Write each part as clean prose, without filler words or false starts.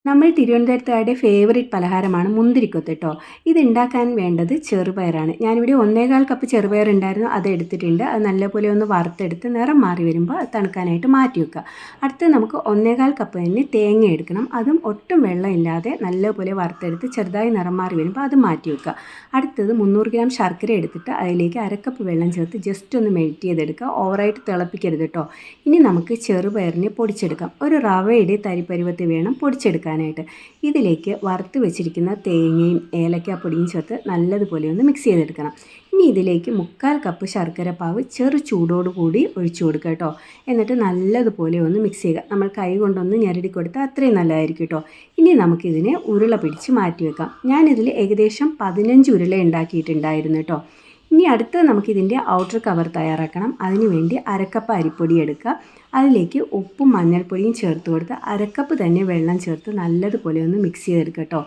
നമ്മൾ തിരുവനന്തപുരത്തുകാരുടെ ഫേവറേറ്റ് പലഹാരമാണ് മുന്തിരിക്കൊത്ത് കേട്ടോ. ഇതുണ്ടാക്കാൻ വേണ്ടത് ചെറുപയറാണ്. ഞാനിവിടെ 1.25 കപ്പ് ചെറുപയർ ഉണ്ടായിരുന്നു, അത് എടുത്തിട്ടുണ്ട്. അത് നല്ലപോലെ ഒന്ന് വറുത്തെടുത്ത് നിറം മാറി വരുമ്പോൾ അത് തണുക്കാനായിട്ട് മാറ്റി വെക്കുക. അടുത്ത് നമുക്ക് 1.25 കപ്പ് തന്നെ തേങ്ങ എടുക്കണം. അതും ഒട്ടും വെള്ളമില്ലാതെ നല്ലപോലെ വറുത്തെടുത്ത് ചെറുതായി നിറം മാറി വരുമ്പോൾ അത് മാറ്റി വെക്കുക. അടുത്തത് 300 ഗ്രാം ശർക്കര എടുത്തിട്ട് അതിലേക്ക് 1/2 കപ്പ് വെള്ളം ചേർത്ത് ജസ്റ്റ് ഒന്ന് മെൽറ്റ് ചെയ്തെടുക്കുക. ഓവറായിട്ട് തിളപ്പിക്കരുത് കേട്ടോ. ഇനി നമുക്ക് ചെറുപയറിനെ പൊടിച്ചെടുക്കാം. ഒരു റവയുടെ തരിപ്പരുവത്തിൽ വേണം പൊടിച്ചെടുക്കാൻ. ഇതിലേക്ക് വറുത്ത് വെച്ചിരിക്കുന്ന തേങ്ങയും ഏലക്കാപ്പൊടിയും ചേർത്ത് നല്ലതുപോലെ ഒന്ന് മിക്സ് ചെയ്തെടുക്കണം. ഇനി ഇതിലേക്ക് 3/4 കപ്പ് ശർക്കര പാവ് ചെറു ചൂടോടുകൂടി ഒഴിച്ചു കൊടുക്കുക കേട്ടോ. എന്നിട്ട് നല്ലതുപോലെ ഒന്ന് മിക്സ് ചെയ്യുക. നമ്മൾ കൈ കൊണ്ടൊന്ന് ഞെരടി കൊടുത്താൽ അത്രയും നല്ലതായിരിക്കും കേട്ടോ. ഇനി നമുക്കിതിനെ ഉരുള പിടിച്ച് മാറ്റി വെക്കാം. ഞാനിതിൽ ഏകദേശം 15 ഉരുള ഉണ്ടാക്കിയിട്ടുണ്ടായിരുന്നു കേട്ടോ. ഇനി അടുത്ത് നമുക്കിതിൻ്റെ ഔട്ടർ കവർ തയ്യാറാക്കണം. അതിനുവേണ്ടി 1/2 കപ്പ് അരിപ്പൊടി എടുക്കുക. അതിലേക്ക് ഉപ്പും മഞ്ഞൾപ്പൊടിയും ചേർത്ത് കൊടുത്ത് 1/2 കപ്പ് തന്നെ വെള്ളം ചേർത്ത് നല്ലതുപോലെ ഒന്ന് മിക്സ് ചെയ്തെടുക്കുക കേട്ടോ.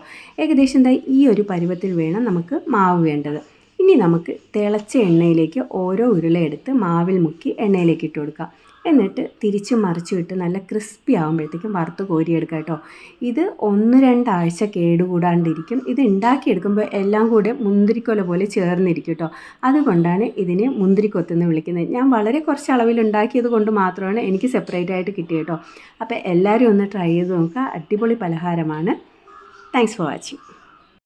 ഏകദേശം ഈ ഒരു പരുവത്തിൽ വേണം നമുക്ക് മാവ് വേണ്ടത്. ഇനി നമുക്ക് തിളച്ച എണ്ണയിലേക്ക് ഓരോ ഉരുള എടുത്ത് മാവിൽ മുക്കി എണ്ണയിലേക്ക് ഇട്ട് കൊടുക്കുക. എന്നിട്ട് തിരിച്ചും മറിച്ചും ഇട്ട് നല്ല ക്രിസ്പി ആകുമ്പോഴത്തേക്കും വറുത്ത് കോരിയെടുക്കുക കേട്ടോ. ഇത് 1-2 ആഴ്ച കേടുകൂടാണ്ടിരിക്കും. ഇത് ഉണ്ടാക്കിയെടുക്കുമ്പോൾ എല്ലാം കൂടെ മുന്തിരിക്കൊല പോലെ ചേർന്നിരിക്കും കേട്ടോ. അതുകൊണ്ടാണ് ഇതിനെ മുന്തിരിക്കൊത്തെന്ന് വിളിക്കുന്നത്. ഞാൻ വളരെ കുറച്ച് അളവിൽ ഉണ്ടാക്കിയത് കൊണ്ട് മാത്രമാണ് എനിക്ക് സെപ്പറേറ്റ് ആയിട്ട് കിട്ടിയത് കേട്ടോ. അപ്പോൾ എല്ലാവരും ഒന്ന് ട്രൈ ചെയ്ത് നോക്കുക. അടിപൊളി പലഹാരമാണ്. Thanks for watching.